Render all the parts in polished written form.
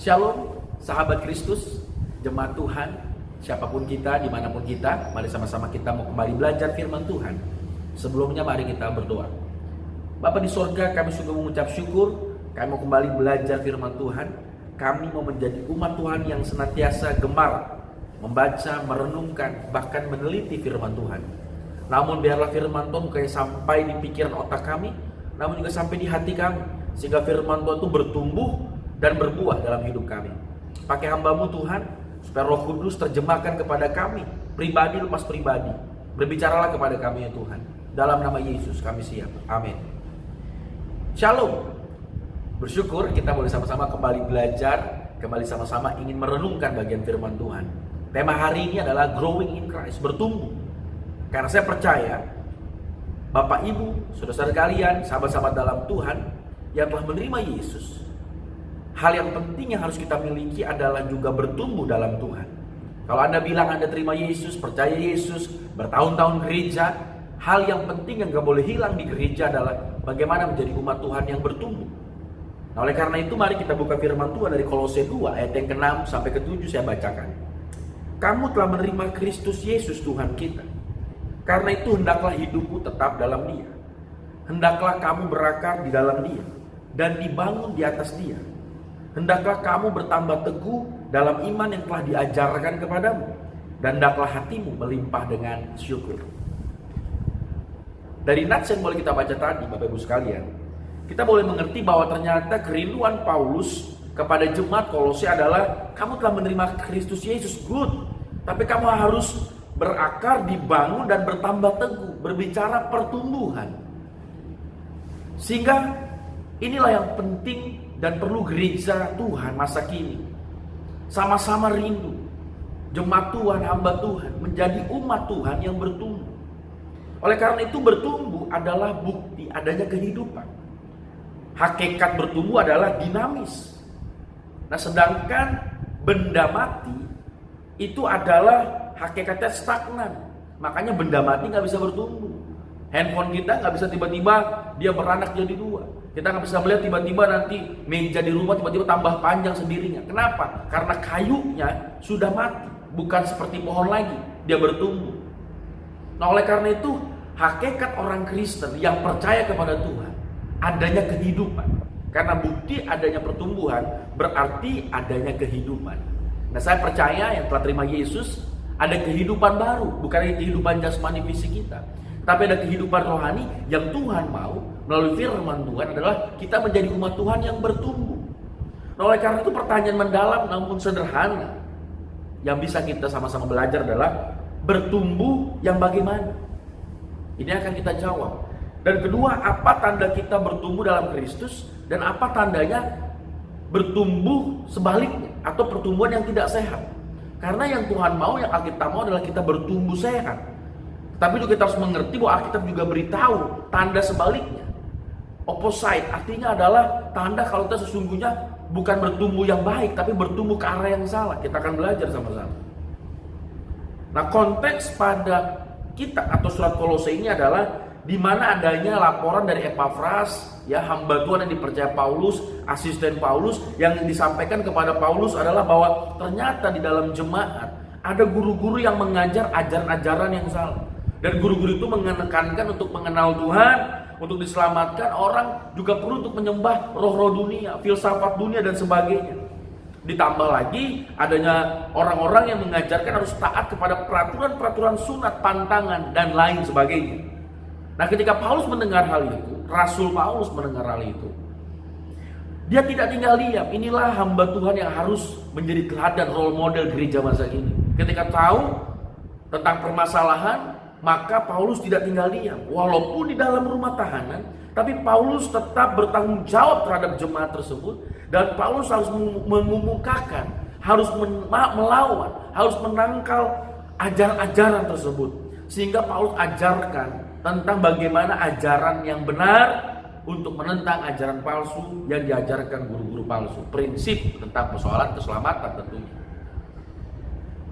Shalom, sahabat Kristus, jemaat Tuhan, siapapun kita, dimanapun kita, mari sama-sama kita mau kembali belajar firman Tuhan. Sebelumnya mari kita berdoa. Bapa di sorga, kami sungguh mengucap syukur, kami mau kembali belajar firman Tuhan. Kami mau menjadi umat Tuhan yang senantiasa gemar membaca, merenungkan, bahkan meneliti firman Tuhan. Namun biarlah firman Tuhan bukan sampai di pikiran otak kami, namun juga sampai di hati kami, sehingga firman Tuhan itu bertumbuh dan berbuah dalam hidup kami. Pakai hamba-Mu Tuhan, supaya Roh Kudus terjemahkan kepada kami, pribadi lepas pribadi. Berbicaralah kepada kami ya Tuhan. Dalam nama Yesus kami siap. Amin. Shalom. Bersyukur kita boleh sama-sama kembali belajar, kembali sama-sama ingin merenungkan bagian firman Tuhan. Tema hari ini adalah Growing in Christ, bertumbuh. Karena saya percaya, Bapak Ibu, saudara-saudara kalian, sahabat-sahabat dalam Tuhan yang telah menerima Yesus, hal yang penting yang harus kita miliki adalah juga bertumbuh dalam Tuhan. Kalau Anda bilang Anda terima Yesus, percaya Yesus, bertahun-tahun gereja, hal yang penting yang gak boleh hilang di gereja adalah bagaimana menjadi umat Tuhan yang bertumbuh. Nah, oleh karena itu mari kita buka firman Tuhan dari Kolose 2 ayat yang ke-6 sampai ke-7 saya bacakan. Kamu telah menerima Kristus Yesus Tuhan kita. Karena itu hendaklah hidupmu tetap dalam Dia. Hendaklah kamu berakar di dalam Dia dan dibangun di atas Dia. Hendaklah kamu bertambah teguh dalam iman yang telah diajarkan kepadamu, dan hendaklah hatimu melimpah dengan syukur. Dari nats yang boleh kita baca tadi, Bapak Ibu sekalian, kita boleh mengerti bahwa ternyata kerinduan Paulus kepada jemaat Kolose adalah kamu telah menerima Kristus Yesus, good, tapi kamu harus berakar, dibangun, dan bertambah teguh, berbicara pertumbuhan. Sehingga inilah yang penting dan perlu gereja Tuhan masa kini sama-sama rindu. Jemaat Tuhan, hamba Tuhan menjadi umat Tuhan yang bertumbuh. Oleh karena itu bertumbuh adalah bukti adanya kehidupan. Hakikat bertumbuh adalah dinamis. Nah, sedangkan benda mati itu adalah hakikatnya stagnan. Makanya benda mati gak bisa bertumbuh. Handphone kita gak bisa tiba-tiba dia beranak jadi dua. Kita nggak bisa melihat tiba-tiba nanti meja di rumah tiba-tiba tambah panjang sendirinya. Kenapa? Karena kayunya sudah mati. Bukan seperti pohon lagi, dia bertumbuh. Nah, oleh karena itu hakikat orang Kristen yang percaya kepada Tuhan adanya kehidupan. Karena bukti adanya pertumbuhan berarti adanya kehidupan. Nah, saya percaya yang telah terima Yesus ada kehidupan baru. Bukan hanya kehidupan jasmani fisik kita, tapi ada kehidupan rohani yang Tuhan mau melalui firman Tuhan adalah kita menjadi umat Tuhan yang bertumbuh. Nah, oleh karena itu pertanyaan mendalam namun sederhana yang bisa kita sama-sama belajar adalah bertumbuh yang bagaimana? Ini akan kita jawab. Dan kedua, apa tanda kita bertumbuh dalam Kristus dan apa tandanya bertumbuh sebaliknya atau pertumbuhan yang tidak sehat? Karena yang Tuhan mau, yang Alkitab mau adalah kita bertumbuh sehat. Tapi juga kita harus mengerti bahwa Alkitab juga beritahu tanda sebaliknya. Opposite artinya adalah tanda kalau kita sesungguhnya bukan bertumbuh yang baik, tapi bertumbuh ke arah yang salah. Kita akan belajar sama-sama. Nah, konteks pada kita atau surat Kolose ini adalah di mana adanya laporan dari Epafras, ya, hamba Tuhan yang dipercaya Paulus, asisten Paulus, yang disampaikan kepada Paulus adalah bahwa ternyata di dalam jemaat ada guru-guru yang mengajar ajaran-ajaran yang salah. Dan guru-guru itu menekankan untuk mengenal Tuhan, untuk diselamatkan orang, juga perlu untuk menyembah roh-roh dunia, filsafat dunia dan sebagainya. Ditambah lagi adanya orang-orang yang mengajarkan harus taat kepada peraturan-peraturan sunat, pantangan, dan lain sebagainya. Nah, ketika Paulus mendengar hal itu, Rasul Paulus mendengar hal itu, dia tidak tinggal diam. Inilah hamba Tuhan yang harus menjadi teladan, role model gereja masa kini. Ketika tahu tentang permasalahan, maka Paulus tidak tinggal diam. Walaupun di dalam rumah tahanan, tapi Paulus tetap bertanggung jawab terhadap jemaat tersebut. Dan Paulus harus mengumumkakan, harus melawan, harus menangkal ajaran-ajaran tersebut. Sehingga Paulus ajarkan tentang bagaimana ajaran yang benar untuk menentang ajaran palsu yang diajarkan guru-guru palsu. Prinsip tentang persoalan keselamatan tentunya.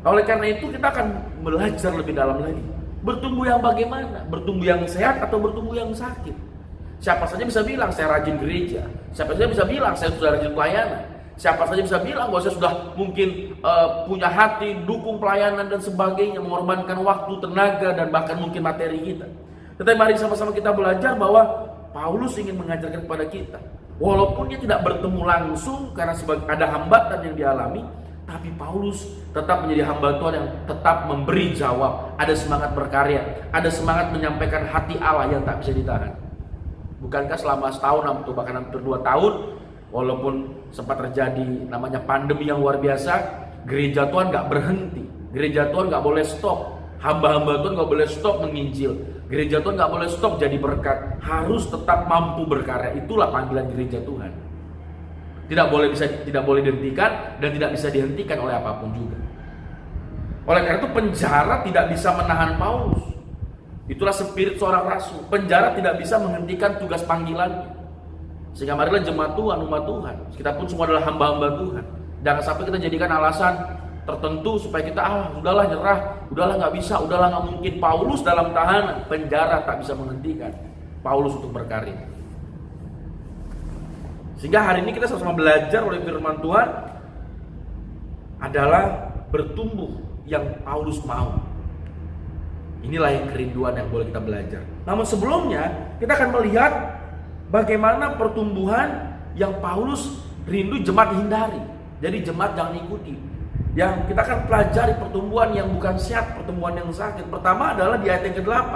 Oleh karena itu kita akan belajar lebih dalam lagi. Bertumbuh yang bagaimana? Bertumbuh yang sehat atau bertumbuh yang sakit? Siapa saja bisa bilang saya rajin gereja. Siapa saja bisa bilang saya sudah rajin pelayanan. Siapa saja bisa bilang bahwa saya sudah mungkin punya hati, dukung pelayanan dan sebagainya, mengorbankan waktu, tenaga, dan bahkan mungkin materi kita. Tetapi mari sama-sama kita belajar bahwa Paulus ingin mengajarkan kepada kita, walaupun dia tidak bertemu langsung karena ada hambatan yang dialami, tapi Paulus tetap menjadi hamba Tuhan yang tetap memberi jawab, ada semangat berkarya, ada semangat menyampaikan hati Allah yang tak bisa ditahan. Bukankah selama setahun atau bahkan hampir 2 tahun, walaupun sempat terjadi namanya pandemi yang luar biasa, gereja Tuhan gak berhenti, gereja Tuhan gak boleh stop, hamba-hamba Tuhan gak boleh stop menginjil, gereja Tuhan gak boleh stop jadi berkat, harus tetap mampu berkarya. Itulah panggilan gereja Tuhan. Tidak boleh dihentikan dan tidak bisa dihentikan oleh apapun juga. Oleh karena itu penjara tidak bisa menahan Paulus. Itulah spirit seorang rasul. Penjara tidak bisa menghentikan tugas panggilannya. Sehingga marilah jemaat Tuhan, umat Tuhan, kita pun semua adalah hamba-hamba Tuhan. Jangan sampai kita jadikan alasan tertentu supaya kita udahlah nyerah, udahlah nggak bisa, udahlah nggak mungkin. Paulus dalam tahanan, penjara tak bisa menghentikan Paulus untuk berkarya. Sehingga hari ini kita sama-sama belajar oleh firman Tuhan adalah bertumbuh yang Paulus mau. Inilah yang kerinduan yang boleh kita belajar. Namun sebelumnya kita akan melihat bagaimana pertumbuhan yang Paulus rindu jemaat hindari. Jadi jemaat jangan ikuti. Yang kita akan pelajari pertumbuhan yang bukan sehat, pertumbuhan yang sakit. Pertama adalah di ayat yang ke-8.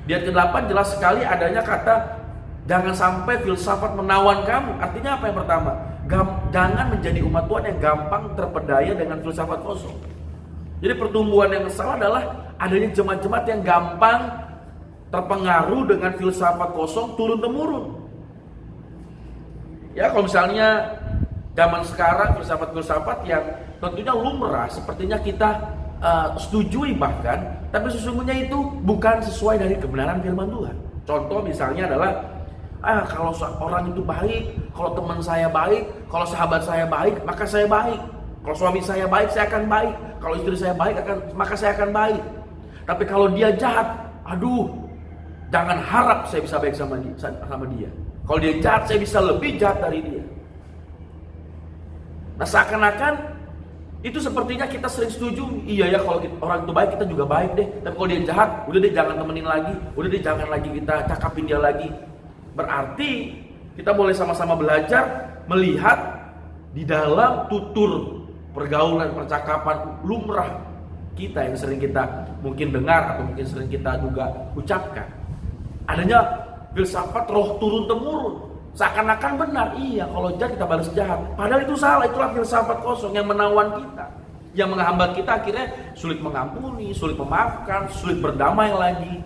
Di ayat ke-8 jelas sekali adanya kata jangan sampai filsafat menawan kamu. Artinya apa yang pertama? Jangan menjadi umat Tuhan yang gampang terpedaya dengan filsafat kosong. Jadi pertumbuhan yang salah adalah adanya jemaat-jemaat yang gampang terpengaruh dengan filsafat kosong turun-temurun. Ya kalau misalnya zaman sekarang filsafat-filsafat yang tentunya lumrah, sepertinya kita setujui bahkan, tapi sesungguhnya itu bukan sesuai dari kebenaran firman Tuhan. Contoh misalnya adalah kalau orang itu baik, kalau teman saya baik, kalau sahabat saya baik, maka saya baik. Kalau suami saya baik, saya akan baik. Kalau istri saya baik, maka saya akan baik. Tapi kalau dia jahat, jangan harap saya bisa baik sama dia. Kalau dia jahat, saya bisa lebih jahat dari dia. Nah seakan-akan itu sepertinya kita sering setuju, iya ya kalau orang itu baik kita juga baik deh. Tapi kalau dia jahat, udah deh jangan temenin lagi, udah deh jangan lagi kita cakapin dia lagi. Berarti kita boleh sama-sama belajar melihat di dalam tutur pergaulan, percakapan lumrah kita yang sering kita mungkin dengar atau mungkin sering kita juga ucapkan, adanya filsafat roh turun-temurun. Seakan-akan benar, iya kalau jahat kita balas jahat. Padahal itu salah, itulah filsafat kosong yang menawan kita, yang menghambat kita akhirnya sulit mengampuni, sulit memaafkan, sulit berdamai lagi.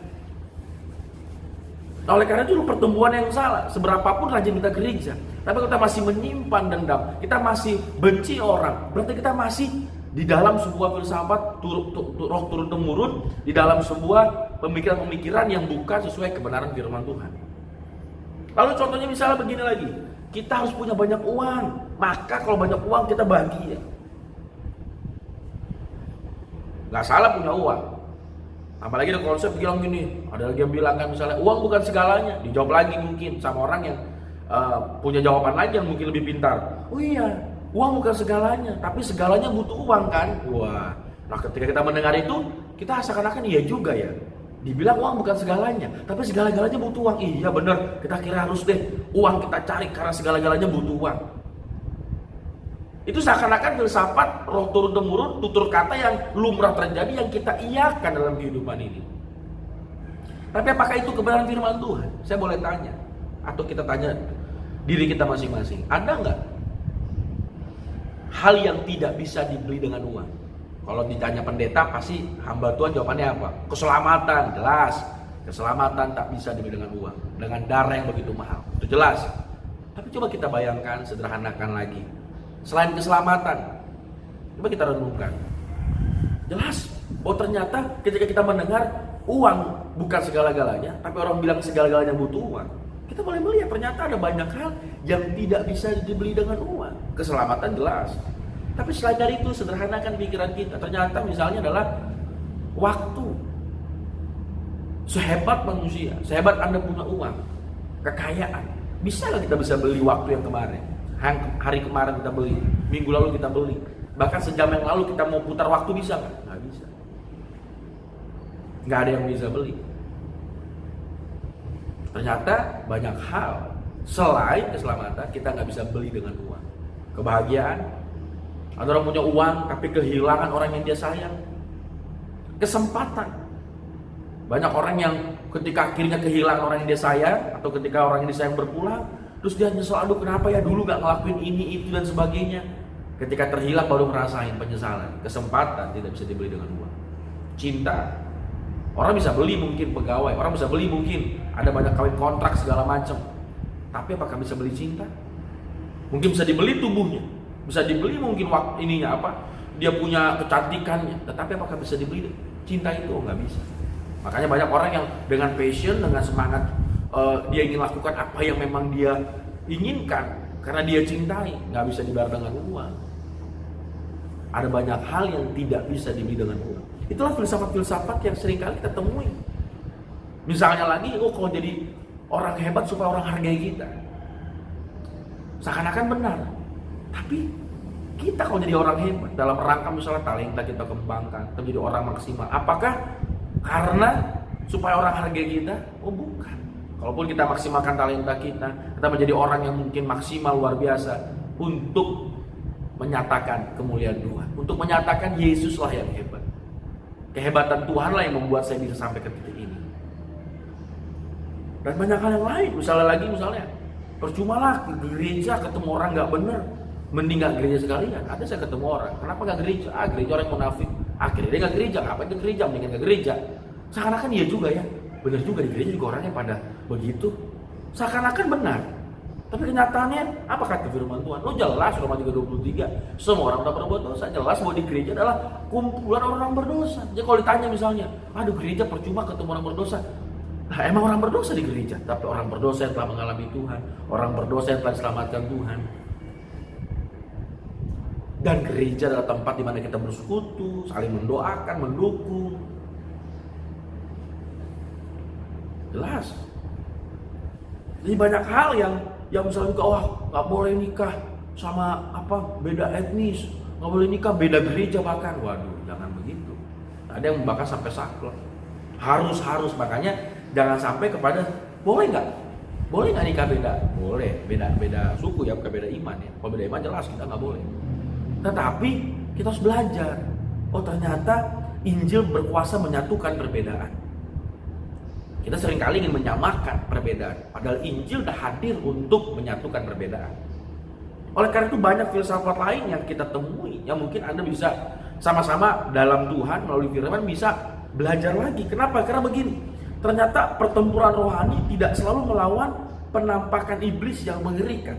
Nah, oleh karena itu pertumbuhan yang salah. Seberapapun rajin kita gereja, tapi kita masih menyimpan dendam, kita masih benci orang, berarti kita masih di dalam sebuah filsafat roh turun-temurun, di dalam sebuah pemikiran-pemikiran yang bukan sesuai kebenaran firman Tuhan. Lalu contohnya misalnya begini lagi, kita harus punya banyak uang, maka kalau banyak uang kita bahagia. Gak salah punya uang. Apalagi ada konsep bilang gini, ada lagi yang bilang kan misalnya uang bukan segalanya. Dijawab lagi mungkin sama orang yang punya jawaban lagi yang mungkin lebih pintar. Oh iya, uang bukan segalanya, tapi segalanya butuh uang kan. Wah, nah ketika kita mendengar itu, kita seakan-akan iya juga ya. Dibilang uang bukan segalanya, tapi segala-galanya butuh uang. Iya bener, kita kira harus deh uang kita cari karena segala-galanya butuh uang. Itu seakan-akan filsafat roh turun-temurun, tutur kata yang lumrah terjadi yang kita iakan dalam kehidupan ini. Tapi apakah itu kebenaran firman Tuhan? Saya boleh tanya, atau kita tanya diri kita masing-masing, ada nggak hal yang tidak bisa dibeli dengan uang? Kalau ditanya pendeta pasti hamba Tuhan jawabannya apa? Keselamatan, jelas. Keselamatan tak bisa dibeli dengan uang, dengan darah yang begitu mahal, itu jelas. Tapi coba kita bayangkan, sederhanakan lagi. Selain keselamatan, coba kita renungkan. Jelas, ternyata ketika kita mendengar uang bukan segala-galanya, tapi orang bilang segala-galanya butuh uang, kita boleh melihat ternyata ada banyak hal yang tidak bisa dibeli dengan uang. Keselamatan jelas, tapi selain dari itu sederhanakan pikiran kita. Ternyata misalnya adalah waktu. Sehebat manusia, sehebat Anda punya uang, kekayaan, bisa nggak kita bisa beli waktu yang kemarin? Hari kemarin kita beli, minggu lalu kita beli, bahkan sejam yang lalu kita mau putar waktu, bisa nggak? Nggak bisa. Nggak ada yang bisa beli. Ternyata banyak hal selain keselamatan kita nggak bisa beli dengan uang. Kebahagiaan, ada orang punya uang tapi kehilangan orang yang dia sayang. Kesempatan, banyak orang yang ketika akhirnya kehilangan orang yang dia sayang, atau ketika orang yang disayang berpulang, terus dia nyesel, aduh kenapa ya dulu gak ngelakuin ini, itu, dan sebagainya. Ketika terhilang baru ngerasain penyesalan. Kesempatan tidak bisa dibeli dengan uang. Cinta, orang bisa beli mungkin pegawai, orang bisa beli mungkin ada banyak kawin kontrak segala macam. Tapi apakah bisa beli cinta? Mungkin bisa dibeli tubuhnya, bisa dibeli mungkin waktu ininya apa, dia punya kecantikannya, tetapi apakah bisa dibeli cinta itu? Nggak bisa. Makanya banyak orang yang dengan passion, dengan semangat, dia ingin lakukan apa yang memang dia inginkan karena dia cintai, nggak bisa dibayar dengan uang. Ada banyak hal yang tidak bisa dibeli dengan uang. Itulah filsafat-filsafat yang seringkali kita temui. Misalnya lagi, kalau jadi orang hebat supaya orang hargai kita, seakan-akan benar. Tapi kita kalau jadi orang hebat dalam rangka misalnya talenta kita kembangkan, kita jadi orang maksimal, apakah karena supaya orang hargai kita? Oh bukan. Kalaupun kita maksimalkan talenta kita menjadi orang yang mungkin maksimal luar biasa untuk menyatakan kemuliaan Tuhan, untuk menyatakan Yesuslah yang hebat. Kehebatan Tuhanlah yang membuat saya bisa sampai ke titik ini. Dan banyak hal yang lain, misalnya percumalah ke gereja ketemu orang nggak bener, mending nggak gereja sekalian. Ada saya ketemu orang, kenapa nggak gereja? Gereja orang munafik. Akhirnya dia nggak gereja, ngapain ke gereja? Mendingan nggak gereja. Seakan-akan iya juga ya, bener juga di gereja juga orangnya pada begitu. Seakan-akan benar, tapi kenyataannya apa kata firman Tuhan? Lo jelas Roma 3:23, semua orang udah berbuat dosa. Jelas bahwa di gereja adalah kumpulan orang berdosa. Jadi kalau ditanya misalnya, aduh gereja percuma ketemu orang berdosa. Nah, emang orang berdosa di gereja, tapi orang berdosa yang telah mengalami Tuhan, orang berdosa yang telah diselamatkan Tuhan. Dan gereja adalah tempat di mana kita bersekutu, saling mendoakan, mendukung. Jelas. Jadi banyak hal yang misalnya juga, nggak boleh nikah sama beda etnis, nggak boleh nikah beda gereja bahkan. Waduh, jangan begitu. Ada yang bahkan sampai saklek. Harus, makanya jangan sampai kepada boleh nggak nikah beda? Boleh, beda suku ya, bukan beda iman ya. Kalau beda iman jelas kita nggak boleh. Tetapi kita harus belajar. Oh ternyata Injil berkuasa menyatukan perbedaan. Kita seringkali ingin menyamakan perbedaan, padahal Injil sudah hadir untuk menyatukan perbedaan. Oleh karena itu banyak filsafat lain yang kita temui, yang mungkin Anda bisa sama-sama dalam Tuhan melalui firman bisa belajar lagi. Kenapa? Karena begini, ternyata pertempuran rohani tidak selalu melawan penampakan iblis yang mengerikan.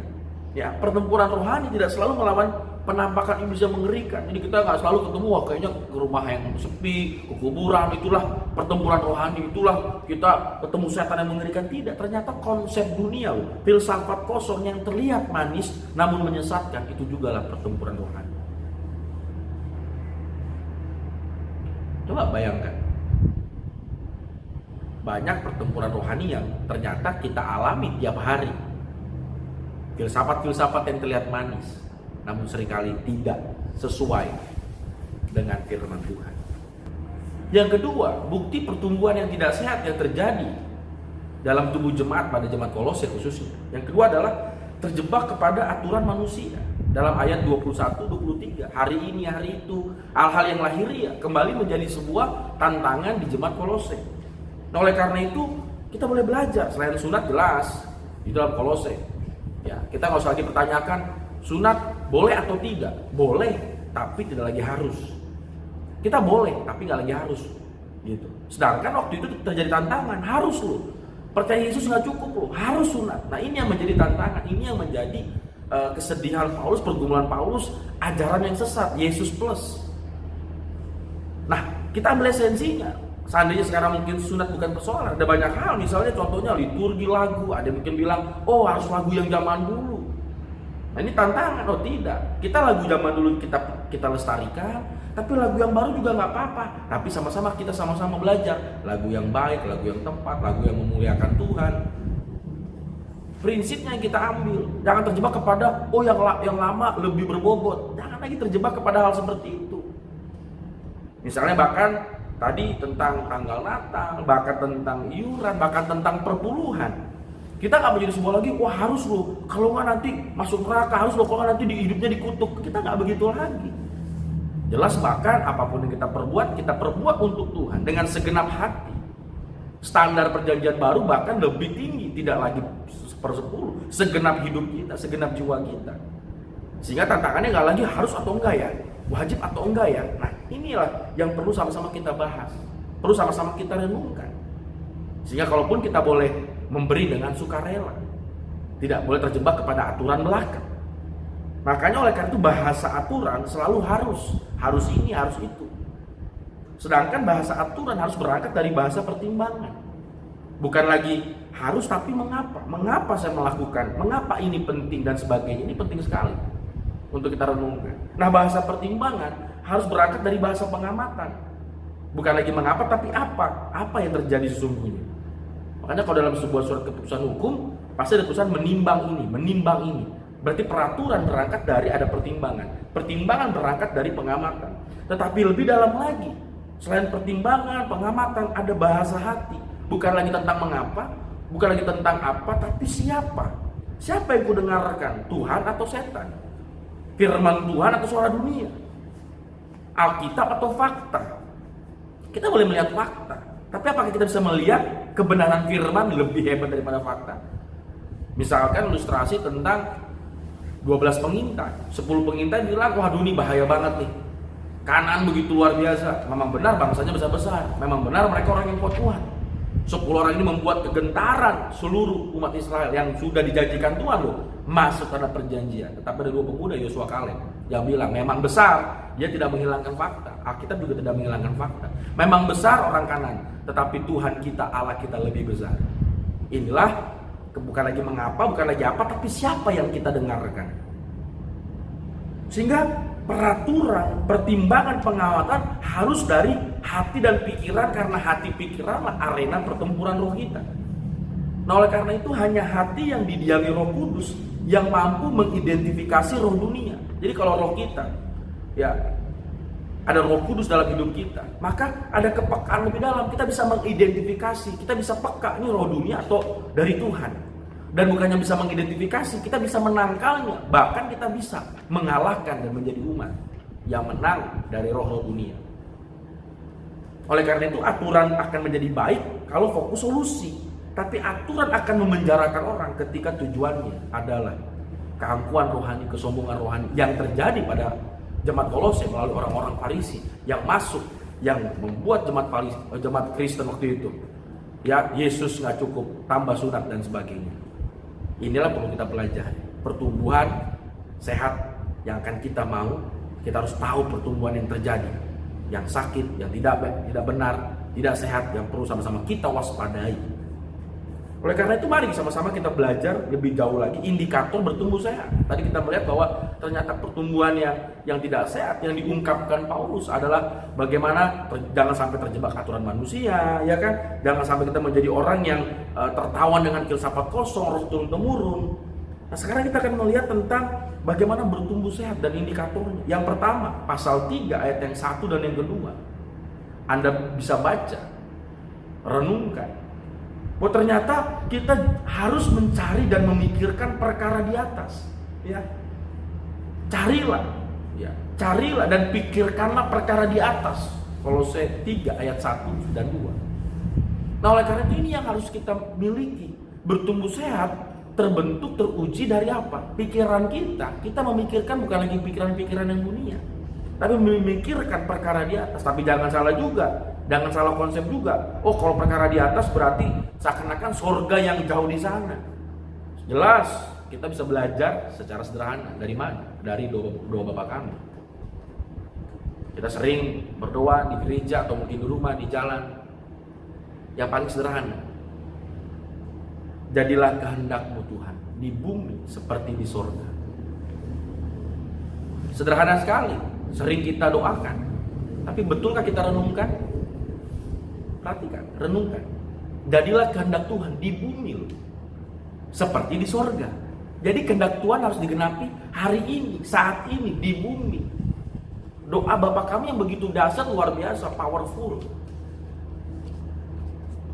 Ya, pertempuran rohani tidak selalu melawan penampakan iblis yang mengerikan. Jadi kita nggak selalu ketemu, kayaknya ke rumah yang sepi, ke kuburan, itulah pertempuran rohani, itulah kita ketemu setan yang mengerikan. Tidak, ternyata konsep dunia, filsafat kosong yang terlihat manis namun menyesatkan, itu juga lah pertempuran rohani. Coba bayangkan, banyak pertempuran rohani yang ternyata kita alami tiap hari. Filsafat-filsafat yang terlihat manis namun seringkali tidak sesuai dengan firman Tuhan. Yang kedua, bukti pertumbuhan yang tidak sehat yang terjadi dalam tubuh jemaat pada jemaat Kolose khususnya. Yang kedua adalah terjebak kepada aturan manusia. Dalam ayat 21-23, hari ini, hari itu, hal-hal yang lahiriah kembali menjadi sebuah tantangan di jemaat Kolose. Nah, oleh karena itu kita boleh belajar. Selain sunat jelas di dalam Kolose. Ya, kita nggak usah lagi pertanyakan sunat boleh atau tidak. Boleh, tapi tidak lagi harus. Kita boleh, tapi nggak lagi harus. Gitu. Sedangkan waktu itu terjadi tantangan, harus loh. Percaya Yesus nggak cukup loh, harus sunat. Nah ini yang menjadi tantangan, ini yang menjadi kesedihan Paulus, pergumulan Paulus, ajaran yang sesat, Yesus plus. Nah kita ambil esensinya. Seandainya sekarang mungkin sunat bukan persoalan, ada banyak hal, misalnya contohnya liturgi lagu, ada yang mungkin bilang, oh harus lagu yang zaman dulu. Nah ini tantangan, oh tidak, kita lagu zaman dulu kita lestarikan, tapi lagu yang baru juga nggak apa-apa. Tapi kita sama-sama belajar lagu yang baik, lagu yang tepat, lagu yang memuliakan Tuhan. prinsipnya yang kita ambil. Jangan terjebak kepada yang lama lebih berbobot. Jangan lagi terjebak kepada hal seperti itu. Misalnya bahkan tadi tentang tanggal Natal, bahkan tentang iuran, bahkan tentang perpuluhan. Kita nggak menjadi sebuah lagi, wah harus loh, kalau nggak nanti masuk neraka, harus loh, kalau nggak nanti di hidupnya dikutuk. Kita nggak begitu lagi. Jelas bahkan apapun yang kita perbuat untuk Tuhan dengan segenap hati. Standar perjanjian baru bahkan lebih tinggi, tidak lagi 1/10, segenap hidup kita, segenap jiwa kita. Sehingga tantangannya nggak lagi harus atau enggak ya, wajib atau enggak ya. Nah inilah yang perlu sama-sama kita bahas, perlu sama-sama kita renungkan. Sehingga kalaupun kita boleh memberi dengan sukarela, tidak boleh terjebak kepada aturan belaka. Makanya oleh karena itu bahasa aturan selalu harus ini, harus itu. Sedangkan bahasa aturan harus berangkat dari bahasa pertimbangan. Bukan lagi harus tapi mengapa. Mengapa saya melakukan? Mengapa ini penting dan sebagainya. Ini penting sekali untuk kita renungkan. Nah bahasa pertimbangan harus berangkat dari bahasa pengamatan. Bukan lagi mengapa tapi apa. Apa yang terjadi sesungguhnya. Makanya kalau dalam sebuah surat keputusan hukum pasti ada tulisan menimbang ini. Berarti peraturan berangkat dari ada pertimbangan. Pertimbangan berangkat dari pengamatan. Tetapi lebih dalam lagi, selain pertimbangan, pengamatan, ada bahasa hati. Bukan lagi tentang mengapa, bukan lagi tentang apa, tapi siapa. Siapa yang kudengarkan? Tuhan atau setan? Firman Tuhan atau suara dunia? Alkitab atau fakta? Kita boleh melihat fakta. Tapi apakah kita bisa melihat kebenaran firman lebih hebat daripada fakta? Misalkan ilustrasi tentang 12 pengintai, 10 pengintai bilang, waduh ini bahaya banget nih. Kanan begitu luar biasa. Memang benar bangsanya besar-besar. Memang benar mereka orang yang kuat-kuat. 10 orang ini membuat kegentaran seluruh umat Israel yang sudah dijanjikan Tuhan loh masuk tanah perjanjian. Tetapi ada 2 pemuda, Yosua Kaleb, yang bilang memang besar, dia tidak menghilangkan fakta. Alkitab juga tidak menghilangkan fakta. Memang besar orang kanan, tetapi Tuhan kita, Allah kita lebih besar. Inilah bukan lagi mengapa, bukan lagi apa, tapi siapa yang kita dengarkan. Sehingga peraturan, pertimbangan, pengamatan harus dari hati dan pikiran, karena hati pikiranlah arena pertempuran roh kita. Nah oleh karena itu hanya hati yang didiami Roh Kudus yang mampu mengidentifikasi roh dunia. Jadi kalau roh kita, ya ada Roh Kudus dalam hidup kita, maka ada kepekaan lebih dalam. Kita bisa mengidentifikasi, kita bisa peka ini roh dunia atau dari Tuhan. Dan bukannya bisa mengidentifikasi, kita bisa menangkalnya. Bahkan kita bisa mengalahkan dan menjadi umat yang menang dari roh-roh dunia. Oleh karena itu aturan akan menjadi baik kalau fokus solusi. Tapi aturan akan memenjarakan orang ketika tujuannya adalah keangkuhan rohani, kesombongan rohani yang terjadi pada jemaat Kolose melalui orang-orang Farisi yang masuk, yang membuat jemaat Kristen waktu itu, ya Yesus nggak cukup, tambah sunat dan sebagainya. Inilah perlu kita pelajari. Pertumbuhan sehat yang akan kita mau, kita harus tahu pertumbuhan yang terjadi, yang sakit, yang tidak benar, tidak sehat, yang perlu sama-sama kita waspadai. Oleh karena itu mari sama-sama kita belajar lebih jauh lagi indikator bertumbuh sehat. Tadi kita melihat bahwa ternyata pertumbuhan yang tidak sehat yang diungkapkan Paulus adalah bagaimana jangan sampai terjebak aturan manusia, ya kan? Jangan sampai kita menjadi orang yang tertawan dengan filsafat kosong, roh turun-temurun. Nah, sekarang kita akan melihat tentang bagaimana bertumbuh sehat dan indikatornya. Yang pertama, pasal 3 ayat yang 1 dan yang kedua. Anda bisa baca, renungkan. Oh ternyata kita harus mencari dan memikirkan perkara di atas, ya. Carilah dan pikirkanlah perkara di atas. Kolose 3 ayat 1 dan 2. Nah oleh karena itu ini yang harus kita miliki. Bertumbuh sehat terbentuk, teruji dari apa? Pikiran kita. Kita memikirkan bukan lagi pikiran-pikiran yang dunia, tapi memikirkan perkara di atas. Tapi jangan salah juga. Jangan salah konsep juga. Oh kalau perkara di atas berarti seakan-akan surga yang jauh di sana. Jelas kita bisa belajar secara sederhana. Dari mana? Dari doa Bapa kami. Kita sering berdoa di gereja atau mungkin di rumah, di jalan. Yang paling sederhana, jadilah kehendak-Mu Tuhan di bumi seperti di surga. Sederhana sekali, sering kita doakan. Tapi betulkah kita renungkan? Perhatikan, renungkan. Jadilah kehendak Tuhan di bumi loh. seperti di sorga. Jadi kehendak Tuhan harus digenapi hari ini, saat ini, di bumi. Doa Bapa kami yang begitu dahsyat, luar biasa, powerful.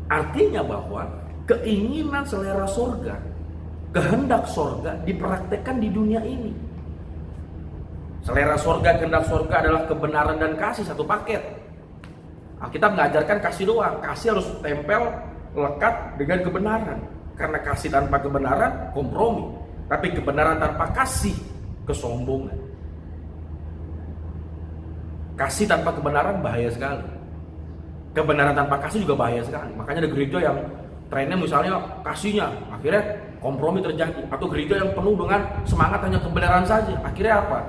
Artinya bahwa keinginan selera sorga, kehendak sorga dipraktekkan di dunia ini. Selera sorga, kehendak sorga adalah kebenaran dan kasih, satu paket. Alkitab mengajarkan kasih doang. Kasih harus tempel, lekat dengan kebenaran. Karena kasih tanpa kebenaran, kompromi. Tapi kebenaran tanpa kasih, kesombongan. Kasih tanpa kebenaran bahaya sekali. Kebenaran tanpa kasih juga bahaya sekali. Makanya ada gereja yang trennya misalnya kasihnya, akhirnya kompromi terjadi. Atau gereja yang penuh dengan semangat hanya kebenaran saja, akhirnya apa?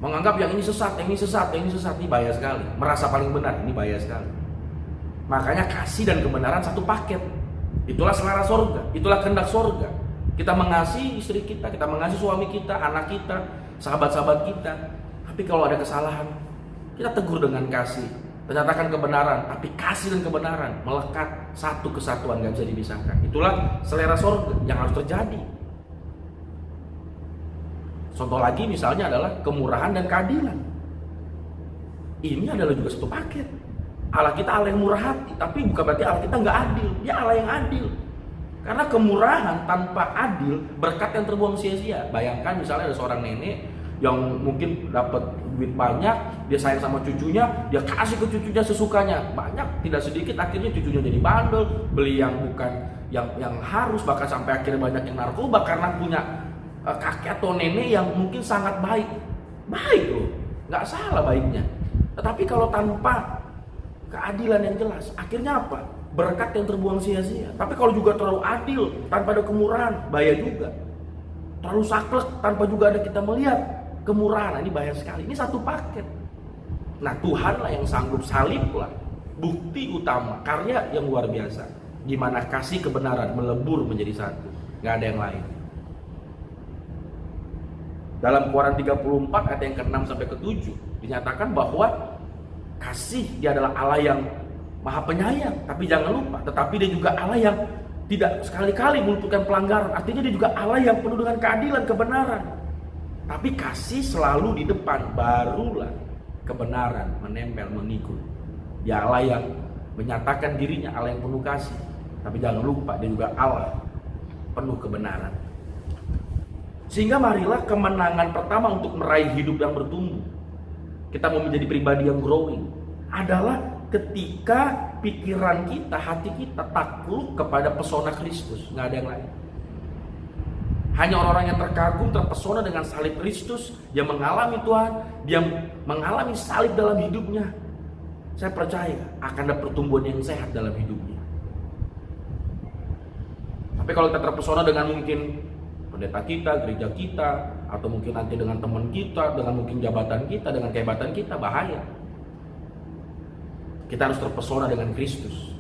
Menganggap yang ini sesat, yang ini sesat, yang ini sesat. Ini bahaya sekali. Merasa paling benar, ini bahaya sekali. Makanya kasih dan kebenaran satu paket. Itulah selera sorga, itulah kehendak sorga. Kita mengasihi istri kita, kita mengasihi suami kita, anak kita, sahabat-sahabat kita. Tapi kalau ada kesalahan, kita tegur dengan kasih, menyatakan kebenaran. Tapi kasih dan kebenaran melekat, satu kesatuan, gak bisa dipisahkan. Itulah selera sorga yang harus terjadi. Contoh lagi misalnya adalah kemurahan dan keadilan. Ini adalah juga satu paket. Allah kita Allah yang murah hati, tapi bukan berarti Allah kita nggak adil. Dia Allah yang adil. Karena kemurahan tanpa adil, berkat yang terbuang sia-sia. Bayangkan misalnya ada seorang nenek yang mungkin dapat duit banyak, dia sayang sama cucunya, dia kasih ke cucunya sesukanya. Banyak, tidak sedikit, akhirnya cucunya jadi bandel, beli yang bukan yang harus, bahkan sampai akhirnya banyak yang narkoba karena punya kakek atau nenek yang mungkin sangat baik. Baik loh, nggak salah baiknya. Tetapi kalau tanpa keadilan yang jelas, akhirnya apa? Berkat yang terbuang sia-sia. Tapi kalau juga terlalu adil, tanpa ada kemurahan, bahaya juga. Terlalu saklek, tanpa juga ada kita melihat kemurahan, ini bahaya sekali. Ini satu paket. Nah, Tuhanlah yang sanggup, saliblah bukti utama, karya yang luar biasa. Gimana kasih kebenaran melebur menjadi satu, nggak ada yang lain. Dalam Keluaran 34 ayat yang ke-6 sampai ke-7 dinyatakan bahwa kasih dia adalah Allah yang Maha Penyayang, tapi jangan lupa, tetapi dia juga Allah yang tidak sekali-kali meluputkan pelanggaran. Artinya dia juga Allah yang penuh dengan keadilan, kebenaran. Tapi kasih selalu di depan, barulah kebenaran menempel, mengikut. Dia Allah yang menyatakan dirinya Allah yang penuh kasih, tapi jangan lupa dia juga Allah penuh kebenaran. Sehingga marilah kemenangan pertama untuk meraih hidup yang bertumbuh, kita mau menjadi pribadi yang growing, adalah ketika pikiran kita, hati kita takluk kepada pesona Kristus. Nggak ada yang lain. Hanya orang-orang yang terkagum, terpesona dengan salib Kristus, yang mengalami Tuhan, dia mengalami salib dalam hidupnya, saya percaya akan ada pertumbuhan yang sehat dalam hidupnya. Tapi kalau kita terpesona dengan mungkin pendeta kita, gereja kita, atau mungkin nanti dengan teman kita, dengan mungkin jabatan kita, dengan kehebatan kita, bahaya. Kita harus terpesona dengan Kristus.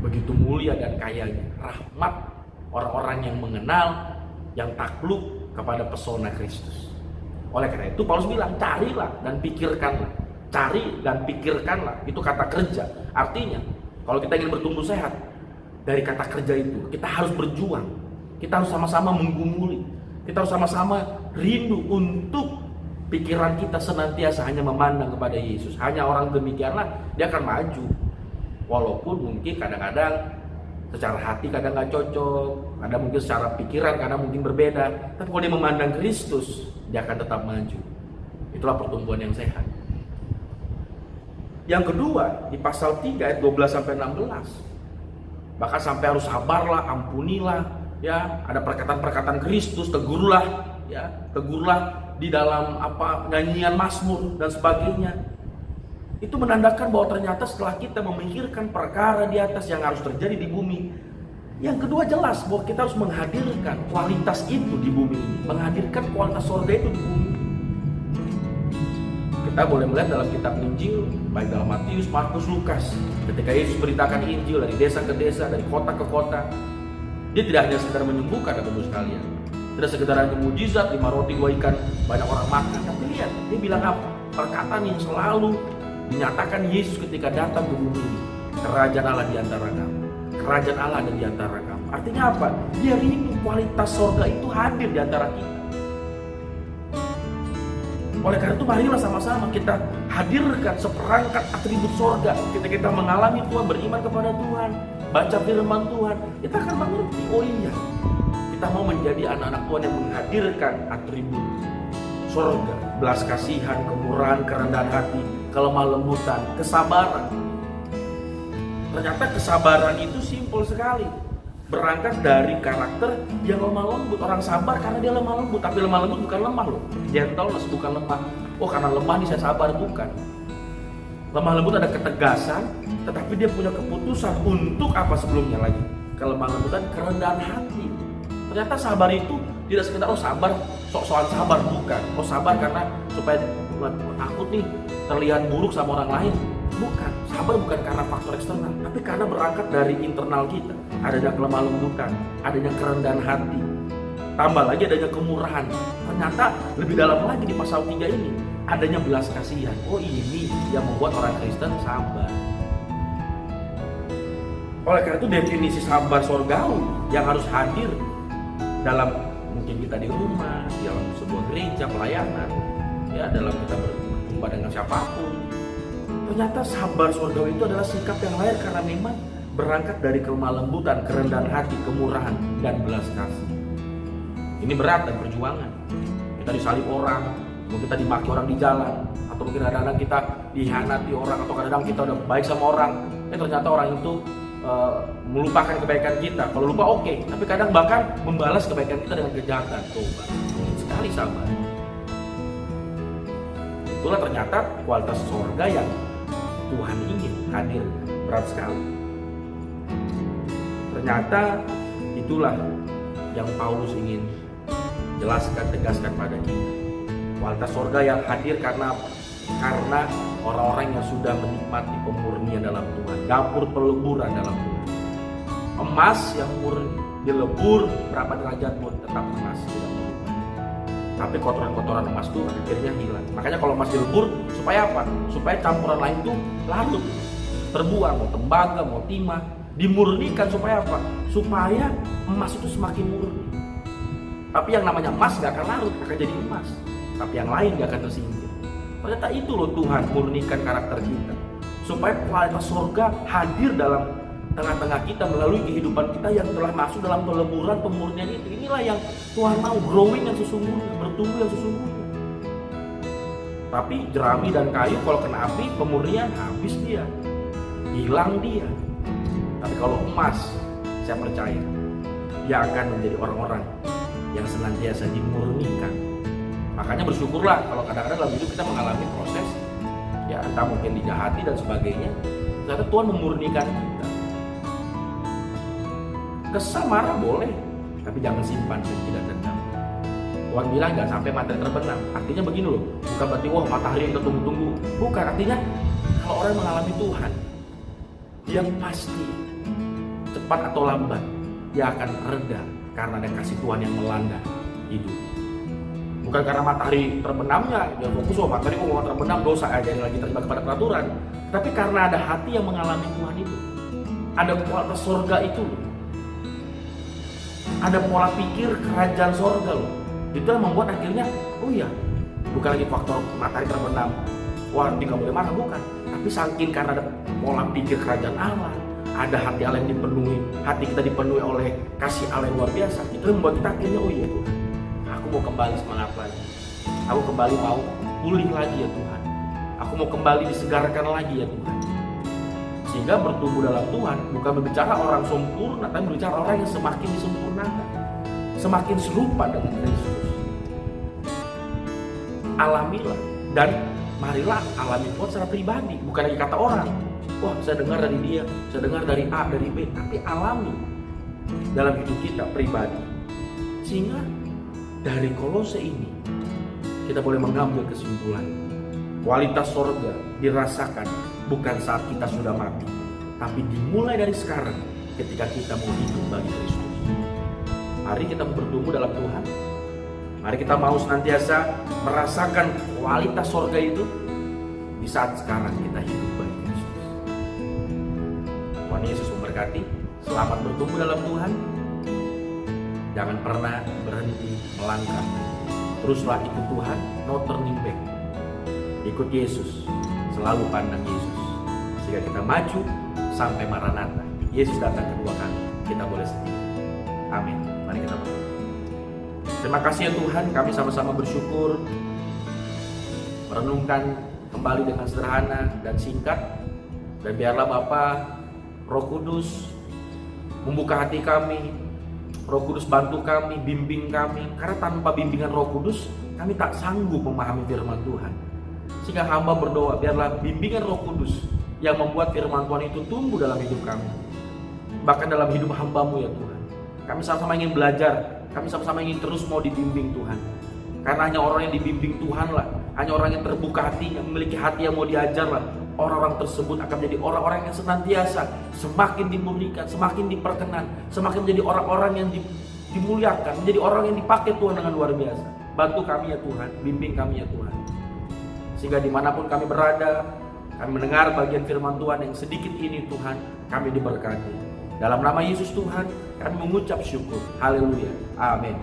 Begitu mulia dan kayanya rahmat orang-orang yang mengenal, yang takluk kepada pesona Kristus. Oleh karena itu Paulus bilang, carilah dan pikirkanlah. Cari dan pikirkanlah, itu kata kerja. Artinya, kalau kita ingin bertumbuh sehat, dari kata kerja itu, kita harus berjuang. Kita harus sama-sama menggumuli. Kita harus sama-sama rindu untuk pikiran kita senantiasa hanya memandang kepada Yesus. Hanya orang demikianlah dia akan maju. Walaupun mungkin kadang-kadang secara hati kadang gak cocok, kadang mungkin secara pikiran kadang mungkin berbeda. Tapi kalau dia memandang Kristus, dia akan tetap maju. Itulah pertumbuhan yang sehat. Yang kedua, di pasal 3 ayat 12-16. Bahkan sampai harus sabarlah, ampunilah, ya, ada perkataan-perkataan Kristus, tegurlah, ya, tegurlah di dalam nyanyian Mazmur dan sebagainya. Itu menandakan bahwa ternyata setelah kita memikirkan perkara di atas yang harus terjadi di bumi, yang kedua jelas bahwa kita harus menghadirkan kualitas itu di bumi ini, menghadirkan kualitas surga itu di bumi. Kita boleh melihat dalam kitab Injil, baik dalam Matius, Markus, Lukas, ketika Yesus beritakan Injil dari desa ke desa, dari kota ke kota, dia tidak hanya sekedar menyembuhkan Bapak sekalian, tidak sekedar hanya mujizat 5 roti 2 ikan banyak orang makan, tapi lihat dia bilang apa? Perkataan yang selalu dinyatakan Yesus ketika datang ke bumi ini. Kerajaan Allah di antara kamu. Kerajaan Allah ada di antara kamu. Artinya apa? Dia rindu kualitas sorga itu hadir di antara kita. Oleh karena itu marilah sama-sama kita hadirkan seperangkat atribut sorga. Ketika kita mengalami Tuhan, beriman kepada Tuhan, baca firman Tuhan, kita akan mengerti, oh iya, kita mau menjadi anak-anak Tuhan yang menghadirkan atribut sorga, belas kasihan, kemurahan, kerendahan hati, kelemah lembutan, kesabaran. Ternyata kesabaran itu simpel sekali, berangkat dari karakter yang lemah lembut. Orang sabar karena dia lemah lembut, tapi lemah lembut bukan lemah loh, gentleness bukan lemah. Oh karena lemah nih saya sabar, bukan. Lemah lembut ada ketegasan, tetapi dia punya keputusan untuk apa sebelumnya lagi. Kelemah lembutan, kerendahan hati. Ternyata sabar itu tidak sekedar oh sabar, sok-sokan sabar, bukan. Oh sabar karena supaya takut nih terlihat buruk sama orang lain, bukan. Sabar bukan karena faktor eksternal, tapi karena berangkat dari internal kita. Adanya kelemah lembutan, adanya kerendahan hati, tambah lagi adanya kemurahan. Ternyata lebih dalam lagi di pasal 3 ini adanya belas kasihan. Oh ini yang membuat orang Kristen sabar. Oleh karena itu definisi sabar sorgawi yang harus hadir dalam mungkin kita di rumah, dalam sebuah gereja pelayanan, ya dalam kita berjumpa dengan siapapun. Ternyata sabar sorgawi itu adalah sikap yang lahir karena memang berangkat dari kelemah lembutan, kerendahan hati, kemurahan, dan belas kasih. Ini berat dan perjuangan. Kita disalib orang, mungkin kita dimaki orang di jalan, atau mungkin kadang-kadang kita dihianati orang, atau kadang-kadang kita udah baik sama orang, ternyata orang itu melupakan kebaikan kita. Kalau lupa oke, tapi kadang bahkan membalas kebaikan kita dengan kejahatan. Coba, ingin sekali sabar. Itulah ternyata kualitas sorga yang Tuhan ingin hadir, berat sekali. Ternyata itulah yang Paulus ingin jelaskan, tegaskan pada kita. Kualitas sorga yang hadir karena orang-orang yang sudah menikmati pemurnian dalam Tuhan, dapur peleburan dalam Tuhan. Emas yang murni dilebur berapa derajat pun tetap emas, tidak berubah. Tapi kotoran-kotoran emas itu akhirnya hilang. Makanya kalau emas dilebur supaya apa? Supaya campuran lain itu larut, terbuang, mau tembaga, mau timah, dimurnikan supaya apa? Supaya emas itu semakin murni. Tapi yang namanya emas gak akan larut, akan jadi emas. Tapi yang lain gak akan tersingkir. Ternyata itu loh Tuhan murnikan karakter kita, supaya kualitas surga hadir dalam tengah-tengah kita melalui kehidupan kita yang telah masuk dalam peleburan pemurnian itu. Inilah yang Tuhan mau, growing yang sesungguhnya, bertumbuh yang sesungguhnya. Tapi jerami dan kayu kalau kena api pemurnian habis dia, hilang dia. Tapi kalau emas, saya percaya dia akan menjadi orang-orang yang senantiasa dimurnikan. Makanya bersyukurlah kalau kadang-kadang dalam hidup kita mengalami proses, ya entah mungkin dijahati dan sebagainya, ternyata Tuhan memurnikan kita. Kesal marah boleh, tapi jangan simpan dan tidak dendam. Tuhan bilang jangan sampai matahari terbenam. Artinya begini loh, bukan berarti wah matahari yang kita tunggu-tunggu. Bukan, artinya kalau orang mengalami Tuhan, dia pasti cepat atau lambat dia akan reda karena ada kasih Tuhan yang melanda hidup. Bukan karena matahari terbenamnya, dia fokus matahari mau terbenam dosa aja lagi terlibat kepada peraturan. Tapi karena ada hati yang mengalami Tuhan itu, ada kualitas surga itu, ada pola pikir kerajaan surga loh. Itu yang membuat akhirnya, oh iya, bukan lagi faktor matahari terbenam, wah nggak boleh marah, bukan. Tapi saking karena ada pola pikir kerajaan Allah, ada hati Allah yang dipenuhi, hati kita dipenuhi oleh kasih Allah yang luar biasa. Itu yang membuat kita akhirnya, oh iya Tuhan, aku mau kembali semangat lagi, aku kembali mau pulih lagi ya Tuhan, aku mau kembali disegarkan lagi ya Tuhan. Sehingga bertumbuh dalam Tuhan bukan berbicara orang sempurna, tapi berbicara orang yang semakin disempurnakan, semakin serupa dengan Kristus. Alamilah dan marilah alami Tuhan secara pribadi, bukan lagi kata orang. Wah, saya dengar dari dia, saya dengar dari A, dari B, tapi alami dalam hidup kita pribadi. Sehingga dari Kolose ini kita boleh mengambil kesimpulan, kualitas surga dirasakan bukan saat kita sudah mati, tapi dimulai dari sekarang ketika kita mau hidup bagi Kristus. Mari kita bertumbuh dalam Tuhan. Mari kita mau senantiasa merasakan kualitas surga itu di saat sekarang kita hidup bagi Kristus. Tuhan Yesus memberkati. Selamat bertumbuh dalam Tuhan. Jangan pernah berhenti melangkah. Teruslah ikut Tuhan, no turning back. Ikut Yesus, selalu pandang Yesus. Sehingga kita maju sampai Maranatha. Yesus datang kedua kali, kita boleh setia. Amin. Mari kita berdoa. Terima kasih ya Tuhan, kami sama-sama bersyukur merenungkan kembali dengan sederhana dan singkat. Dan biarlah Bapa, Roh Kudus membuka hati kami. Roh Kudus bantu kami, bimbing kami. Karena tanpa bimbingan Roh Kudus, kami tak sanggup memahami firman Tuhan. Sehingga hamba berdoa, biarlah bimbingan Roh Kudus yang membuat firman Tuhan itu tumbuh dalam hidup kami. Bahkan dalam hidup hamba-Mu ya Tuhan. Kami sama-sama ingin belajar, kami sama-sama ingin terus mau dibimbing Tuhan. Karena hanya orang yang dibimbing Tuhan lah, hanya orang yang terbuka hatinya, memiliki hati yang mau diajar lah, orang-orang tersebut akan menjadi orang-orang yang senantiasa semakin dimurnikan, semakin diperkenan, semakin menjadi orang-orang yang dimuliakan, menjadi orang yang dipakai Tuhan dengan luar biasa. Bantu kami ya Tuhan, bimbing kami ya Tuhan. Sehingga dimanapun kami berada, kami mendengar bagian firman Tuhan yang sedikit ini Tuhan, kami diberkati. Dalam nama Yesus Tuhan, kami mengucap syukur. Haleluya. Amin.